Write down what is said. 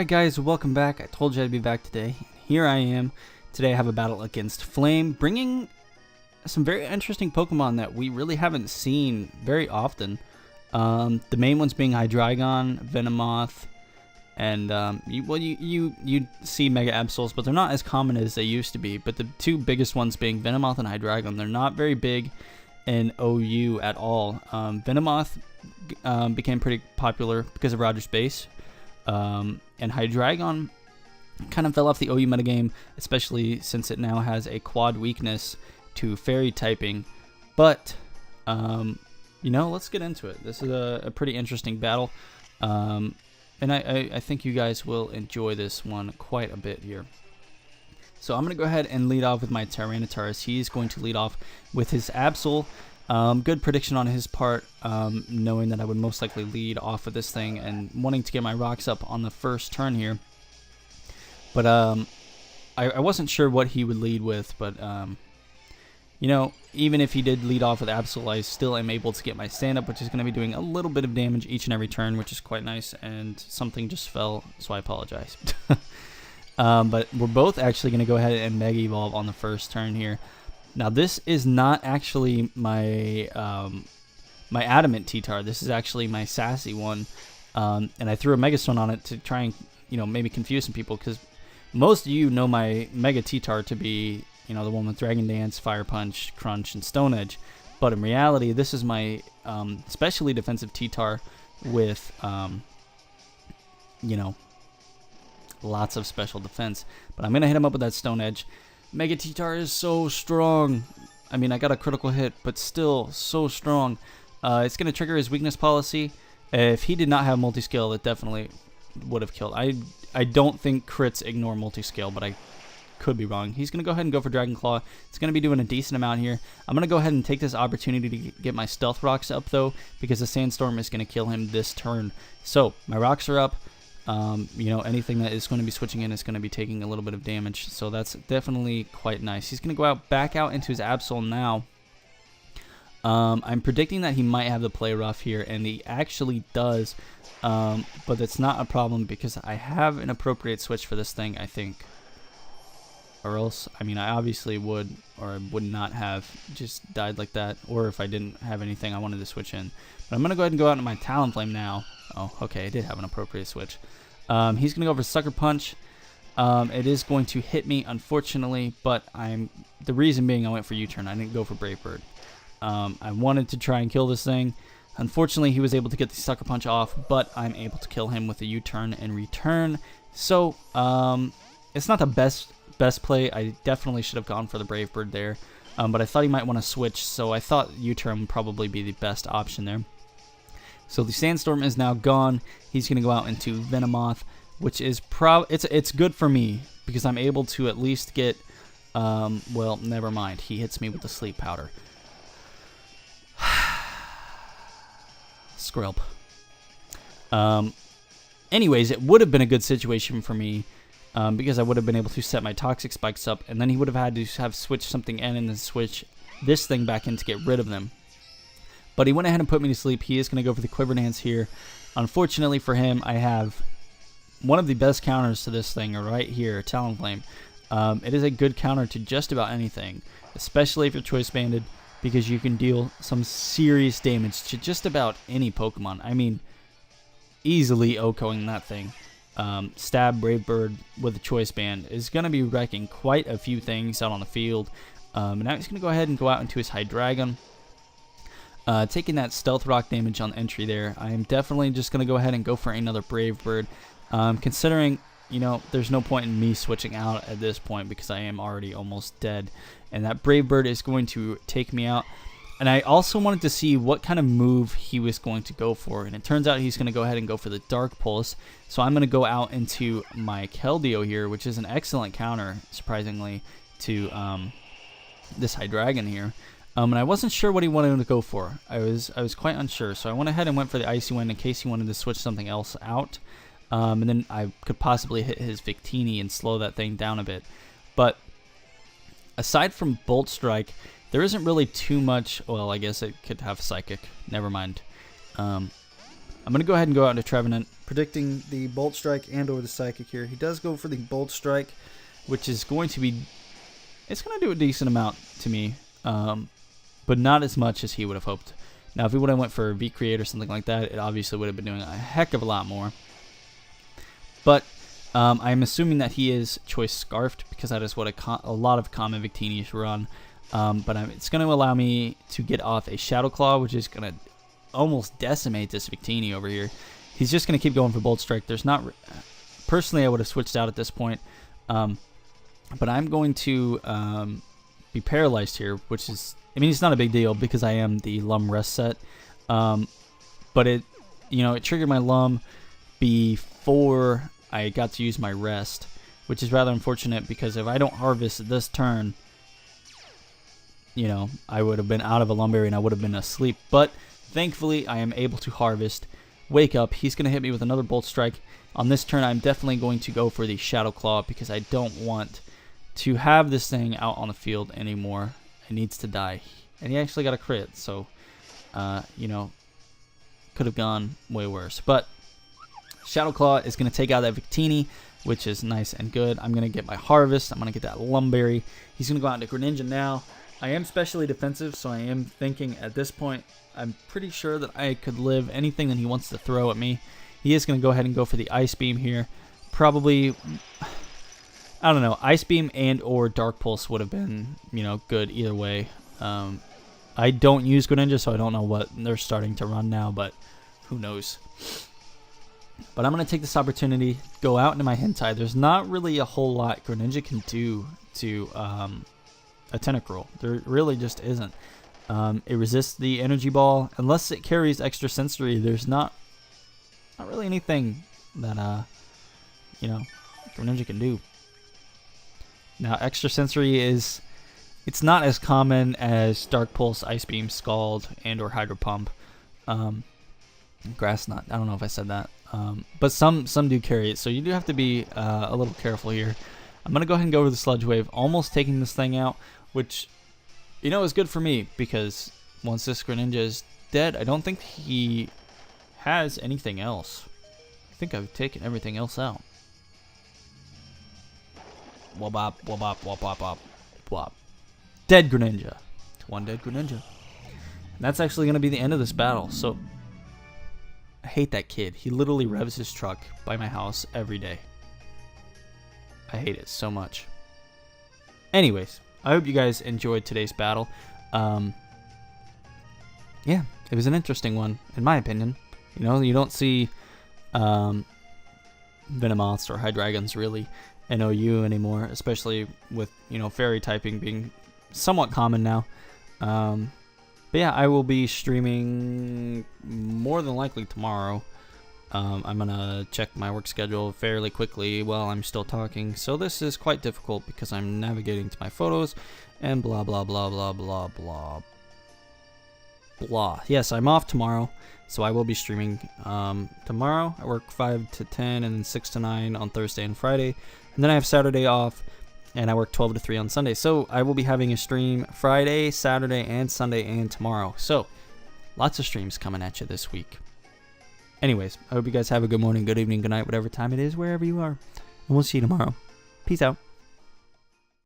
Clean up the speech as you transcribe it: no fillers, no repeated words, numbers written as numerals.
Alright guys, welcome back. I told you I'd be back today. Here I am. Today I have a battle against Flame, bringing some very interesting Pokemon that we really haven't seen very often. The main ones being Hydreigon, Venomoth, and you see Mega Absols, but they're not as common as they used to be. But the two biggest ones being Venomoth and Hydreigon, they're not very big in OU at all. Venomoth became pretty popular because of Roger's base. And Hydreigon kind of fell off the OU metagame, especially since it now has a quad weakness to fairy typing. But, you know, let's get into it. This is a pretty interesting battle. And I think you guys will enjoy this one quite a bit here. So I'm going to go ahead and lead off with my Tyranitar, as he's going to lead off with his Absol. Good prediction on his part, knowing that I would most likely lead off with this thing and wanting to get my rocks up on the first turn here. But I wasn't sure what he would lead with, but you know, even if he did lead off with Absol, I still am able to get my stand-up, which is going to be doing a little bit of damage each and every turn, which is quite nice, and something just fell, so I apologize. But we're both actually going to go ahead and Mega Evolve on the first turn here. Now this is not actually my my Adamant T-Tar. This is actually my Sassy one, and I threw a Mega Stone on it to try and, you know, maybe confuse some people, because most of you know my Mega T-Tar to be, you know, the one with Dragon Dance, Fire Punch, Crunch, and Stone Edge. But in reality, this is my specially defensive T-Tar with you know, lots of special defense. But I'm gonna hit him up with that Stone Edge. Mega T-Tar is so strong. I mean, I got a critical hit, but still so strong. It's going to trigger his weakness policy. If he did not have multi-scale, it definitely would have killed. I don't think crits ignore multi-scale, but I could be wrong. He's going to go ahead and go for Dragon Claw. It's going to be doing a decent amount here. I'm going to go ahead and take this opportunity to get my Stealth Rocks up, though, because the Sandstorm is going to kill him this turn. So, my rocks are up. You know, anything that is going to be switching in is going to be taking a little bit of damage, so that's definitely quite nice. He's going to go back out into his Absol now. I'm predicting that he might have the play rough here, and he actually does, but that's not a problem because I have an appropriate switch for this thing, I think. Or else, I mean, I obviously would, or I would not have just died like that, or if I didn't have anything I wanted to switch in. But I'm going to go ahead and go out into my Talonflame now. Oh, okay, I did have an appropriate switch. He's going to go for Sucker Punch. It is going to hit me, unfortunately, but the reason being I went for U-turn. I didn't go for Brave Bird. I wanted to try and kill this thing. Unfortunately, he was able to get the Sucker Punch off, but I'm able to kill him with a U-turn and return. So, it's not the best play. I definitely should have gone for the Brave Bird there, but I thought he might want to switch, so I thought U-turn would probably be the best option there. So the Sandstorm is now gone. He's going to go out into Venomoth, which is it's good for me because I'm able to at least get well, never mind. He hits me with the Sleep Powder. Skrelp. Anyways, it would have been a good situation for me because I would have been able to set my Toxic Spikes up, and then he would have had to have switched something in and then switch this thing back in to get rid of them. But he went ahead and put me to sleep. He is going to go for the Quiver Dance here. Unfortunately for him, I have one of the best counters to this thing right here, Talonflame. It is a good counter to just about anything, especially if you're Choice Banded, because you can deal some serious damage to just about any Pokemon. I mean, easily OHKOing that thing. Stab Brave Bird with a Choice Band is going to be wrecking quite a few things out on the field. And now he's going to go ahead and go out into his Hydreigon. Taking that Stealth Rock damage on entry there, I am definitely just going to go ahead and go for another Brave Bird. Considering, you know, there's no point in me switching out at this point because I am already almost dead. And that Brave Bird is going to take me out. And I also wanted to see what kind of move he was going to go for. And it turns out he's going to go ahead and go for the Dark Pulse. So I'm going to go out into my Keldeo here, which is an excellent counter, surprisingly, to this Hydreigon here. And I wasn't sure what he wanted to go for. I was quite unsure, so I went ahead and went for the Icy Wind in case he wanted to switch something else out. And then I could possibly hit his Victini and slow that thing down a bit. But aside from Bolt Strike, there isn't really too much. Well, I guess it could have Psychic. Never mind. I'm going to go ahead and go out into Trevenant, predicting the Bolt Strike and or the Psychic here. He does go for the Bolt Strike, which is going to be... It's going to do a decent amount to me, but not as much as he would have hoped. Now, if he would have went for V-Create or something like that, it obviously would have been doing a heck of a lot more. But I'm assuming that he is Choice Scarfed, because that is what a lot of common Victinis run. But it's going to allow me to get off a Shadow Claw, which is going to almost decimate this Victini over here. He's just going to keep going for Bolt Strike. There's not... Personally, I would have switched out at this point. But I'm going to be paralyzed here, which is... I mean, it's not a big deal because I am the Lum Rest set. But it triggered my Lum before I got to use my Rest, which is rather unfortunate because if I don't harvest this turn, I would have been out of a Lumberry and I would have been asleep. But thankfully, I am able to harvest, wake up. He's going to hit me with another Bolt Strike. On this turn, I'm definitely going to go for the Shadow Claw because I don't want to have this thing out on the field anymore. It needs to die. And he actually got a crit, so, could have gone way worse. But Shadow Claw is going to take out that Victini, which is nice and good. I'm going to get my Harvest. I'm going to get that Lumberry. He's going to go out into Greninja now. I am specially defensive, so I am thinking at this point, I'm pretty sure that I could live anything that he wants to throw at me. He is going to go ahead and go for the Ice Beam here. Probably, I don't know, Ice Beam and or Dark Pulse would have been, good either way. I don't use Greninja, so I don't know what they're starting to run now, but who knows. But I'm going to take this opportunity, go out into my Hentai. There's not really a whole lot Greninja can do to a Tentacruel. There really just isn't. It resists the Energy Ball. Unless it carries Extra Sensory, there's not really anything that, Greninja can do. Now, Extra Sensory is... It's not as common as Dark Pulse, Ice Beam, Scald, and or Hydro Pump. Grass Knot. I don't know if I said that. But some do carry it, so you do have to be a little careful here. I'm going to go ahead and go over the Sludge Wave, almost taking this thing out, which, is good for me, because once this Greninja is dead, I don't think he has anything else. I think I've taken everything else out. Wobop, wobop, wobop, wobop, wobop. Dead Greninja. One dead Greninja. And that's actually going to be the end of this battle. So, I hate that kid. He literally revs his truck by my house every day. I hate it so much. Anyways, I hope you guys enjoyed today's battle. Yeah, it was an interesting one, in my opinion. You don't see Venomoths or Hydreigons really in OU anymore, especially with, Fairy typing being somewhat common now. But yeah, I will be streaming more than likely tomorrow. I'm gonna check my work schedule fairly quickly while I'm still talking, so this is quite difficult because I'm navigating to my photos and blah blah blah blah blah blah blah. Yes, I'm off tomorrow, so I will be streaming tomorrow. I work 5 to 10 and then 6 to 9 on Thursday and Friday, and then I have Saturday off. And I work 12 to 3 on Sunday. So I will be having a stream Friday, Saturday, and Sunday, and tomorrow. So lots of streams coming at you this week. Anyways, I hope you guys have a good morning, good evening, good night, whatever time it is, wherever you are. And we'll see you tomorrow. Peace out.